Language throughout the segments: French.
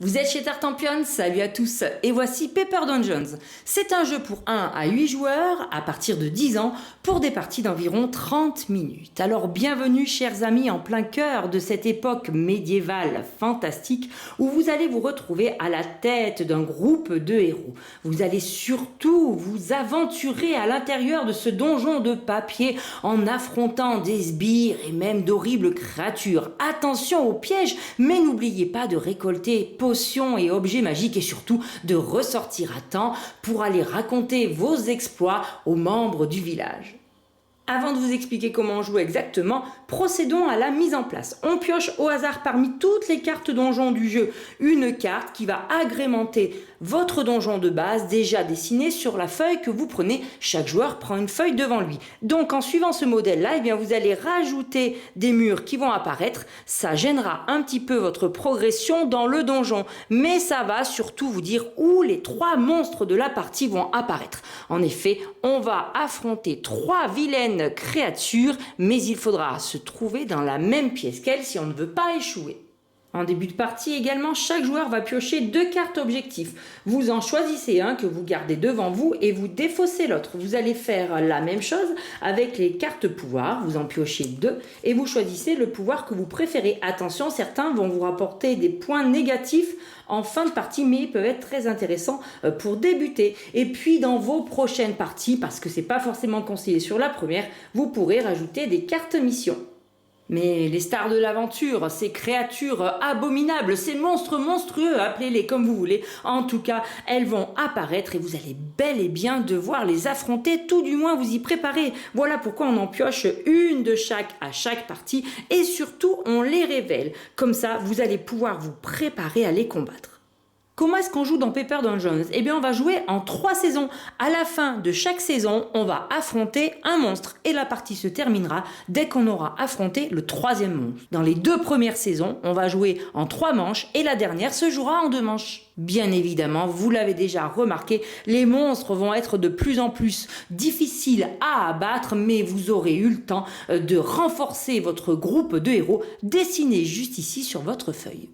Vous êtes chez Tartampion, salut à tous, et voici Paper Dungeons. C'est un jeu pour 1 à 8 joueurs, à partir de 10 ans, pour des parties d'environ 30 minutes. Alors bienvenue chers amis en plein cœur de cette époque médiévale fantastique, où vous allez vous retrouver à la tête d'un groupe de héros. Vous allez surtout vous aventurer à l'intérieur de ce donjon de papier, en affrontant des sbires et même d'horribles créatures. Attention aux pièges, mais n'oubliez pas de récolter potions et objets magiques et surtout de ressortir à temps pour aller raconter vos exploits aux membres du village. Avant de vous expliquer comment jouer exactement, procédons à la mise en place. On pioche au hasard parmi toutes les cartes donjon du jeu une carte qui va agrémenter votre donjon de base déjà dessiné sur la feuille que vous prenez. Chaque joueur prend une feuille devant lui. Donc en suivant ce modèle-là, eh bien, vous allez rajouter des murs qui vont apparaître. Ça gênera un petit peu votre progression dans le donjon, mais ça va surtout vous dire où les 3 monstres de la partie vont apparaître. En effet, on va affronter 3 vilaines créatures, mais il faudra se trouver dans la même pièce qu'elles si on ne veut pas échouer. En début de partie également, chaque joueur va piocher 2 cartes objectifs. Vous en choisissez un que vous gardez devant vous et vous défaussez l'autre. Vous allez faire la même chose avec les cartes pouvoir. Vous en piochez 2 et vous choisissez le pouvoir que vous préférez. Attention, certains vont vous rapporter des points négatifs en fin de partie, mais ils peuvent être très intéressants pour débuter. Et puis dans vos prochaines parties, parce que c'est pas forcément conseillé sur la première, vous pourrez rajouter des cartes missions. Mais les stars de l'aventure, ces créatures abominables, ces monstres monstrueux, appelez-les comme vous voulez, en tout cas, elles vont apparaître et vous allez bel et bien devoir les affronter, tout du moins vous y préparer. Voilà pourquoi on en pioche une de chaque à chaque partie et surtout on les révèle. Comme ça, vous allez pouvoir vous préparer à les combattre. Comment est-ce qu'on joue dans Paper Dungeons ? Eh bien, on va jouer en 3 saisons. À la fin de chaque saison, on va affronter un monstre. Et la partie se terminera dès qu'on aura affronté le 3e monstre. Dans les 2 premières saisons, on va jouer en 3 manches et la dernière se jouera en 2 manches. Bien évidemment, vous l'avez déjà remarqué, les monstres vont être de plus en plus difficiles à abattre, mais vous aurez eu le temps de renforcer votre groupe de héros dessiné juste ici sur votre feuille.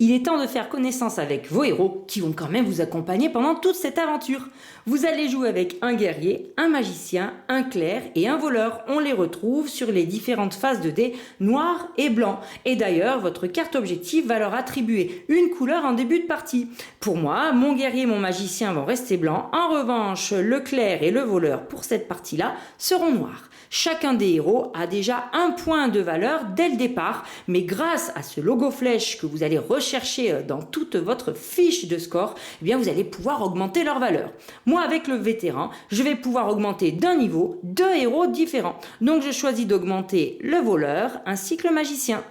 Il est temps de faire connaissance avec vos héros qui vont quand même vous accompagner pendant toute cette aventure. Vous allez jouer avec un guerrier, un magicien, un clerc et un voleur. On les retrouve sur les différentes faces de dés noir et blanc. Et d'ailleurs, votre carte objectif va leur attribuer une couleur en début de partie. Pour moi, mon guerrier et mon magicien vont rester blancs. En revanche, le clerc et le voleur pour cette partie-là seront noirs. Chacun des héros a déjà un point de valeur dès le départ, mais grâce à ce logo flèche que vous allez rechercher dans toute votre fiche de score, eh bien vous allez pouvoir augmenter leur valeur. Moi, avec le vétéran, je vais pouvoir augmenter d'un niveau 2 héros différents. Donc je choisis d'augmenter le voleur ainsi que le magicien.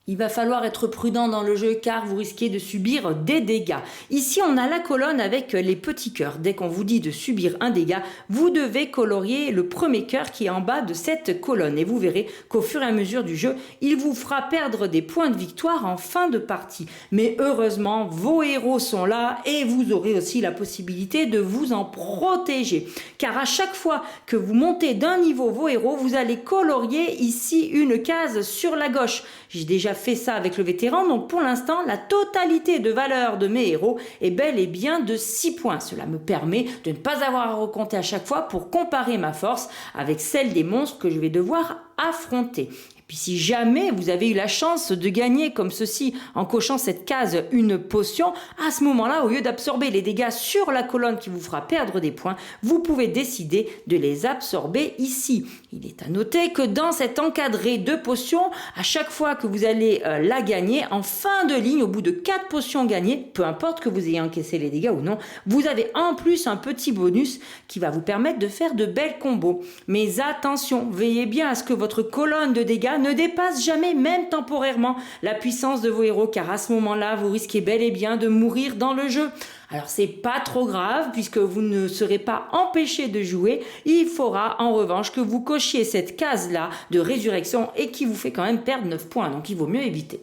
Il va falloir être prudent dans le jeu car vous risquez de subir des dégâts. Ici, on a la colonne avec les petits cœurs. Dès qu'on vous dit de subir un dégât, vous devez colorier le premier cœur qui est en bas de cette colonne. Et vous verrez qu'au fur et à mesure du jeu, il vous fera perdre des points de victoire en fin de partie. Mais heureusement, vos héros sont là et vous aurez aussi la possibilité de vous en protéger. Car à chaque fois que vous montez d'un niveau vos héros, vous allez colorier ici une case sur la gauche. J'ai déjà fait ça avec le vétéran, donc pour l'instant, la totalité de valeur de mes héros est bel et bien de 6 points. Cela me permet de ne pas avoir à recompter à chaque fois pour comparer ma force avec celle des monstres que je vais devoir affronter. Puis si jamais vous avez eu la chance de gagner comme ceci en cochant cette case une potion, à ce moment-là, au lieu d'absorber les dégâts sur la colonne qui vous fera perdre des points, vous pouvez décider de les absorber ici. Il est à noter que dans cet encadré de potions, à chaque fois que vous allez la gagner, en fin de ligne, au bout de 4 potions gagnées, peu importe que vous ayez encaissé les dégâts ou non, vous avez en plus un petit bonus qui va vous permettre de faire de belles combos. Mais attention, veillez bien à ce que votre colonne de dégâts ne dépasse jamais, même temporairement, la puissance de vos héros, car à ce moment-là, vous risquez bel et bien de mourir dans le jeu. Alors c'est pas trop grave, puisque vous ne serez pas empêché de jouer, il faudra en revanche que vous cochiez cette case-là de résurrection et qui vous fait quand même perdre 9 points, donc il vaut mieux éviter.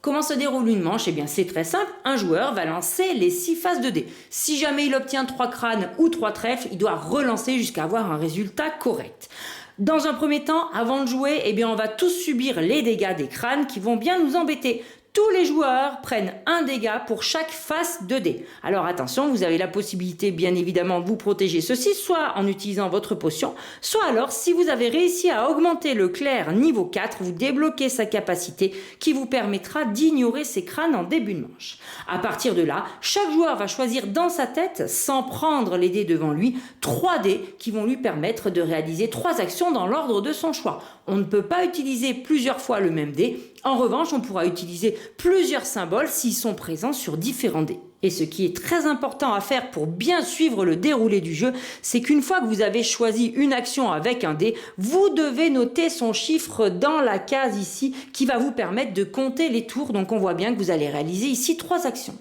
Comment se déroule une manche ? Eh bien c'est très simple, un joueur va lancer les 6 faces de dés. Si jamais il obtient 3 crânes ou 3 trèfles, il doit relancer jusqu'à avoir un résultat correct. Dans un premier temps, avant de jouer, eh bien on va tous subir les dégâts des crânes qui vont bien nous embêter. tous les joueurs prennent un dégât pour chaque face de dés. Alors attention, vous avez la possibilité bien évidemment de vous protéger ceci, soit en utilisant votre potion, soit alors si vous avez réussi à augmenter le clerc niveau 4, vous débloquez sa capacité qui vous permettra d'ignorer ses crânes en début de manche. À partir de là, chaque joueur va choisir dans sa tête, sans prendre les dés devant lui, 3 dés qui vont lui permettre de réaliser 3 actions dans l'ordre de son choix. On ne peut pas utiliser plusieurs fois le même dé. En revanche, on pourra utiliser plusieurs symboles s'ils sont présents sur différents dés. Et ce qui est très important à faire pour bien suivre le déroulé du jeu, c'est qu'une fois que vous avez choisi une action avec un dé, vous devez noter son chiffre dans la case ici qui va vous permettre de compter les tours. Donc on voit bien que vous allez réaliser ici 3 actions.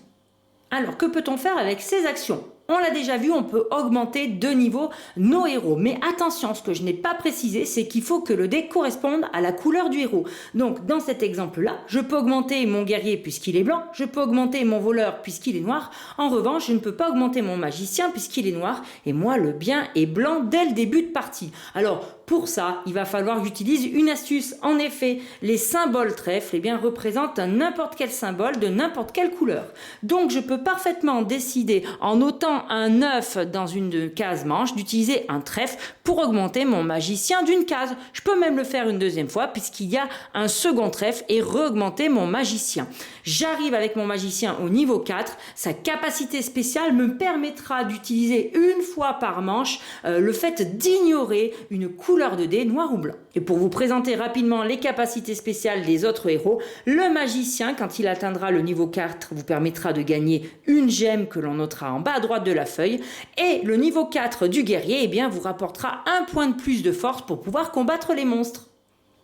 Alors que peut-on faire avec ces actions ? On l'a déjà vu, on peut augmenter de niveau nos héros. Mais attention, ce que je n'ai pas précisé, c'est qu'il faut que le dé corresponde à la couleur du héros. Donc, dans cet exemple-là, je peux augmenter mon guerrier puisqu'il est blanc, je peux augmenter mon voleur puisqu'il est noir. En revanche, je ne peux pas augmenter mon magicien puisqu'il est noir. Et moi, le bien est blanc dès le début de partie. Alors, pour ça, il va falloir que j'utilise une astuce. En effet, les symboles trèfles représentent n'importe quel symbole de n'importe quelle couleur. Donc, je peux parfaitement décider, en notant un 9 dans une case manche, d'utiliser un trèfle pour augmenter mon magicien d'une case. Je peux même le faire une deuxième fois puisqu'il y a un second trèfle et re-augmenter mon magicien. J'arrive avec mon magicien au niveau 4. Sa capacité spéciale me permettra d'utiliser une fois par manche le fait d'ignorer une couleur de dé noir ou blanc. Et pour vous présenter rapidement les capacités spéciales des autres héros, le magicien, quand il atteindra le niveau 4, vous permettra de gagner une gemme que l'on notera en bas à droite de la feuille. Et le niveau 4 du guerrier, vous rapportera un point de plus de force pour pouvoir combattre les monstres.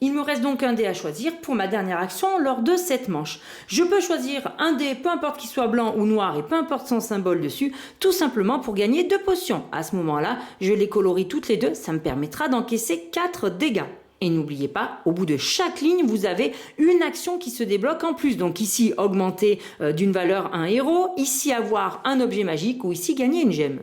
Il me reste donc un dé à choisir pour ma dernière action lors de cette manche. Je peux choisir un dé, peu importe qu'il soit blanc ou noir et peu importe son symbole dessus, tout simplement pour gagner 2 potions. À ce moment-là, je les colorie toutes les deux, ça me permettra d'encaisser 4 dégâts. Et n'oubliez pas, au bout de chaque ligne, vous avez une action qui se débloque en plus. Donc ici, augmenter d'une valeur un héros, ici avoir un objet magique ou ici gagner une gemme.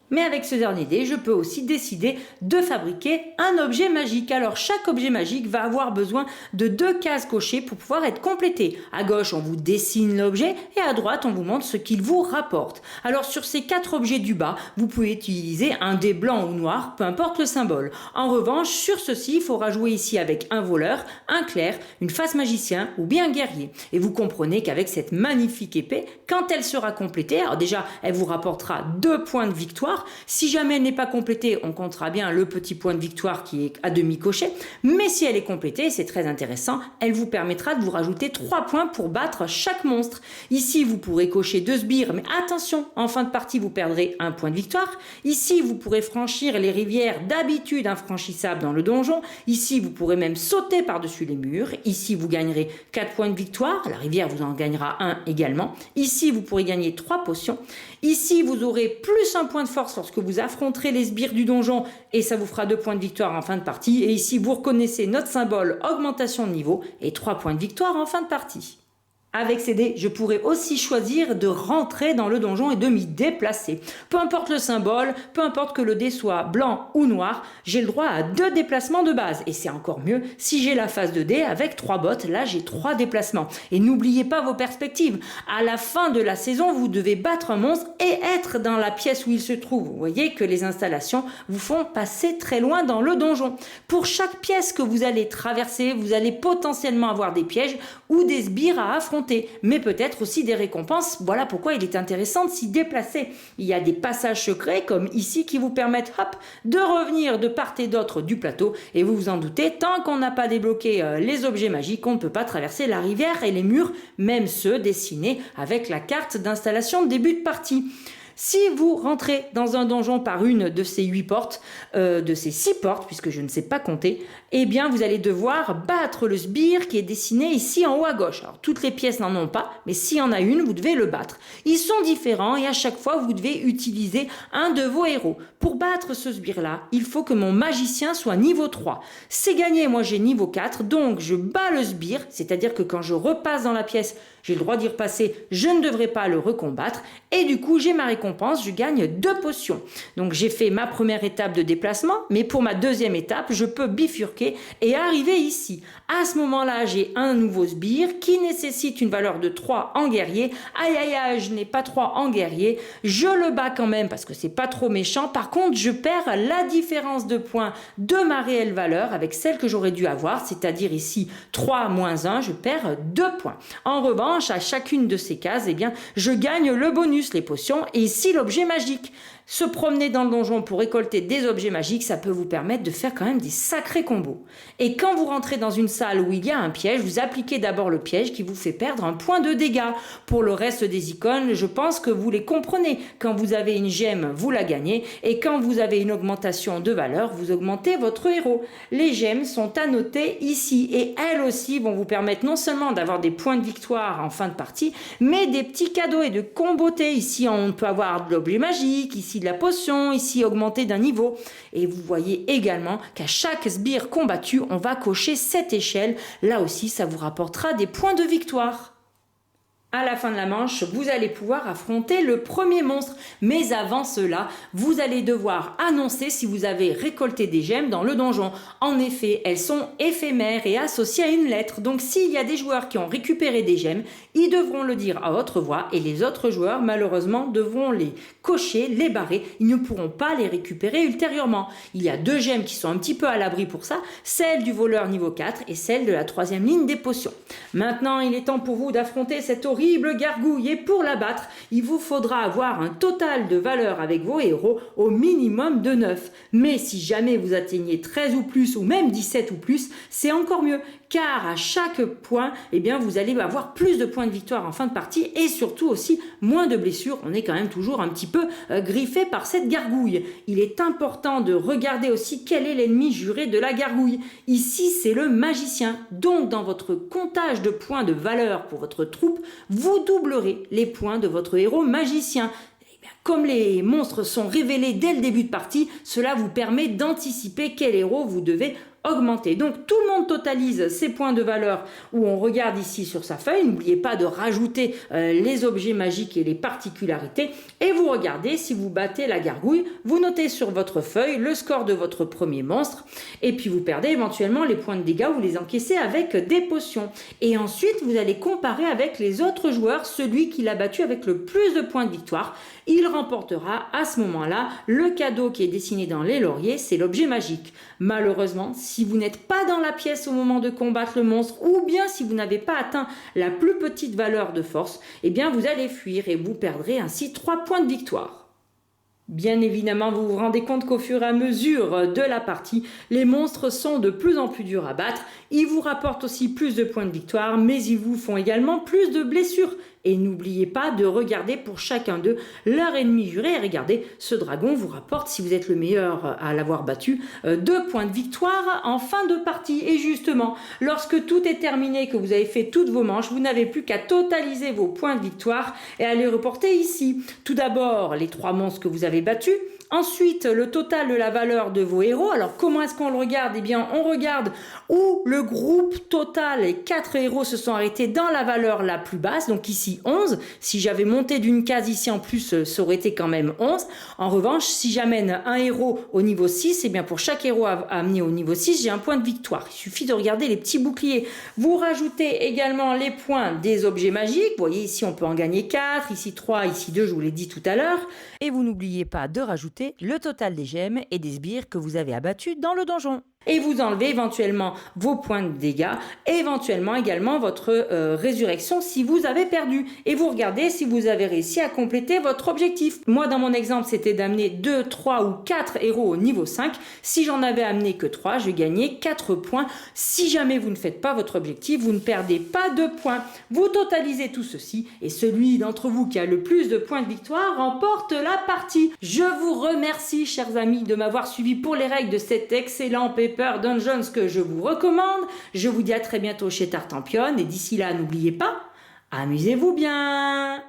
Mais avec ce dernier dé, je peux aussi décider de fabriquer un objet magique. Alors chaque objet magique va avoir besoin de 2 cases cochées pour pouvoir être complété. À gauche, on vous dessine l'objet et à droite, on vous montre ce qu'il vous rapporte. Alors sur ces 4 objets du bas, vous pouvez utiliser un dé blanc ou noir, peu importe le symbole. En revanche, sur ceci, il faudra jouer ici avec un voleur, un clerc, une face magicien ou bien un guerrier. Et vous comprenez qu'avec cette magnifique épée, quand elle sera complétée, alors déjà, elle vous rapportera 2 points de victoire. Si jamais elle n'est pas complétée, on comptera bien le petit point de victoire qui est à demi coché. Mais si elle est complétée, c'est très intéressant, elle vous permettra de vous rajouter 3 points pour battre chaque monstre. Ici, vous pourrez cocher 2 sbires, mais attention, en fin de partie, vous perdrez 1 point de victoire. Ici, vous pourrez franchir les rivières d'habitude infranchissables dans le donjon. Ici, vous pourrez même sauter par-dessus les murs. Ici, vous gagnerez 4 points de victoire. La rivière vous en gagnera 1 également. Ici, vous pourrez gagner 3 potions. Ici, vous aurez plus 1 point de force lorsque vous affronterez les sbires du donjon et ça vous fera 2 points de victoire en fin de partie. Et ici, vous reconnaissez notre symbole augmentation de niveau et 3 points de victoire en fin de partie. Avec ces dés, je pourrais aussi choisir de rentrer dans le donjon et de m'y déplacer. Peu importe le symbole, peu importe que le dé soit blanc ou noir, j'ai le droit à 2 déplacements de base. Et c'est encore mieux si j'ai la phase de dé avec 3 bottes. Là, j'ai 3 déplacements. Et n'oubliez pas vos perspectives. À la fin de la saison, vous devez battre un monstre et être dans la pièce où il se trouve. Vous voyez que les installations vous font passer très loin dans le donjon. Pour chaque pièce que vous allez traverser, vous allez potentiellement avoir des pièges ou des sbires à affronter. Mais peut-être aussi des récompenses. Voilà pourquoi il est intéressant de s'y déplacer. Il y a des passages secrets comme ici qui vous permettent de revenir de part et d'autre du plateau. Et vous vous en doutez, tant qu'on n'a pas débloqué les objets magiques, on ne peut pas traverser la rivière et les murs, même ceux dessinés avec la carte d'installation de début de partie. Si vous rentrez dans un donjon par une de ces 8 portes, de ces 6 portes, puisque je ne sais pas compter, eh bien vous allez devoir battre le sbire qui est dessiné ici en haut à gauche. Alors toutes les pièces n'en ont pas, mais s'il y en a une, vous devez le battre. Ils sont différents et à chaque fois vous devez utiliser un de vos héros. Pour battre ce sbire-là, il faut que mon magicien soit niveau 3. C'est gagné, moi j'ai niveau 4, donc je bats le sbire, c'est-à-dire que quand je repasse dans la pièce, j'ai le droit d'y repasser, je ne devrais pas le recombattre. Et du coup, j'ai ma récompense, je gagne 2 potions. Donc j'ai fait ma première étape de déplacement, mais pour ma deuxième étape, je peux bifurquer bifurquer et arriver ici. À ce moment-là, j'ai un nouveau sbire qui nécessite une valeur de 3 en guerrier. Aïe aïe aïe, je n'ai pas 3 en guerrier. Je le bats quand même parce que c'est pas trop méchant. Par contre, je perds la différence de points de ma réelle valeur avec celle que j'aurais dû avoir, c'est-à-dire ici 3 moins 1, je perds 2 points. En revanche, à chacune de ces cases, eh bien, je gagne le bonus, les potions, et ici l'objet magique. Se promener dans le donjon pour récolter des objets magiques, ça peut vous permettre de faire quand même des sacrés combos. Et quand vous rentrez dans une salle où il y a un piège, vous appliquez d'abord le piège qui vous fait perdre un point de dégâts. Pour le reste des icônes, je pense que vous les comprenez. Quand vous avez une gemme, vous la gagnez. Et quand vous avez une augmentation de valeur, vous augmentez votre héros. Les gemmes sont à noter ici. Et elles aussi vont vous permettre non seulement d'avoir des points de victoire en fin de partie, mais des petits cadeaux et de comboter. Ici, on peut avoir de l'objet magique, ici de la potion, ici augmenter d'un niveau. Et vous voyez également qu'à chaque sbire combattu, on va cocher cette échelle. Là aussi, ça vous rapportera des points de victoire. À la fin de la manche, vous allez pouvoir affronter le premier monstre. Mais avant cela, vous allez devoir annoncer si vous avez récolté des gemmes dans le donjon. En effet, elles sont éphémères et associées à une lettre. Donc s'il y a des joueurs qui ont récupéré des gemmes, ils devront le dire à haute voix et les autres joueurs, malheureusement, devront les cocher, les barrer. Ils ne pourront pas les récupérer ultérieurement. Il y a 2 gemmes qui sont un petit peu à l'abri pour ça, celle du voleur niveau 4 et celle de la 3e ligne des potions. Maintenant, il est temps pour vous d'affronter cette horrible gargouille et pour la battre, il vous faudra avoir un total de valeur avec vos héros au minimum de 9. Mais si jamais vous atteignez 13 ou plus ou même 17 ou plus, c'est encore mieux car à chaque point, eh bien, vous allez avoir plus de points de victoire en fin de partie et surtout aussi moins de blessures. On est quand même toujours un petit peu griffé par cette gargouille. Il est important de regarder aussi quel est l'ennemi juré de la gargouille. Ici, c'est le magicien. Donc, dans votre comptage de points de valeur pour votre troupe, vous doublerez les points de votre héros magicien. Comme les monstres sont révélés dès le début de partie, cela vous permet d'anticiper quel héros vous devez augmenter. Donc tout le monde totalise ses points de valeur où on regarde ici sur sa feuille. N'oubliez pas de rajouter les objets magiques et les particularités. Et vous regardez si vous battez la gargouille. Vous notez sur votre feuille le score de votre premier monstre. Et puis vous perdez éventuellement les points de dégâts ou vous les encaissez avec des potions. Et ensuite vous allez comparer avec les autres joueurs. Celui qui l'a battu avec le plus de points de victoire, il remportera à ce moment-là le cadeau qui est dessiné dans les lauriers, c'est l'objet magique. Malheureusement, si vous n'êtes pas dans la pièce au moment de combattre le monstre ou bien si vous n'avez pas atteint la plus petite valeur de force, eh bien vous allez fuir et vous perdrez ainsi 3 points de victoire. Bien évidemment, vous vous rendez compte qu'au fur et à mesure de la partie, les monstres sont de plus en plus durs à battre. Ils vous rapportent aussi plus de points de victoire, mais ils vous font également plus de blessures. Et n'oubliez pas de regarder pour chacun d'eux leur ennemi juré. Et regardez, ce dragon vous rapporte, si vous êtes le meilleur à l'avoir battu, 2 points de victoire en fin de partie. Et justement, lorsque tout est terminé, que vous avez fait toutes vos manches, vous n'avez plus qu'à totaliser vos points de victoire et à les reporter ici. Tout d'abord, les 3 monstres que vous avez battus. Ensuite, le total de la valeur de vos héros. Alors, comment est-ce qu'on le regarde? Eh bien, on regarde où le groupe total, les 4 héros se sont arrêtés dans la valeur la plus basse. Donc ici, 11. Si j'avais monté d'une case ici en plus, ça aurait été quand même 11. En revanche, si j'amène un héros au niveau 6, eh bien, pour chaque héros amené au niveau 6, j'ai un point de victoire. Il suffit de regarder les petits boucliers. Vous rajoutez également les points des objets magiques. Vous voyez, ici, on peut en gagner 4, ici 3, ici 2, je vous l'ai dit tout à l'heure. Et vous n'oubliez pas de rajouter le total des gemmes et des sbires que vous avez abattus dans le donjon. Et vous enlevez éventuellement vos points de dégâts, éventuellement également votre résurrection si vous avez perdu. Et vous regardez si vous avez réussi à compléter votre objectif. Moi, dans mon exemple, c'était d'amener 2, 3 ou 4 héros au niveau 5. Si j'en avais amené que 3, je gagnais 4 points. Si jamais vous ne faites pas votre objectif, vous ne perdez pas de points. Vous totalisez tout ceci et celui d'entre vous qui a le plus de points de victoire remporte la partie. Je vous remercie, chers amis, de m'avoir suivi pour les règles de cet excellent Paper Dungeons que je vous recommande. Je vous dis à très bientôt chez Tartampion et d'ici là, n'oubliez pas, amusez-vous bien!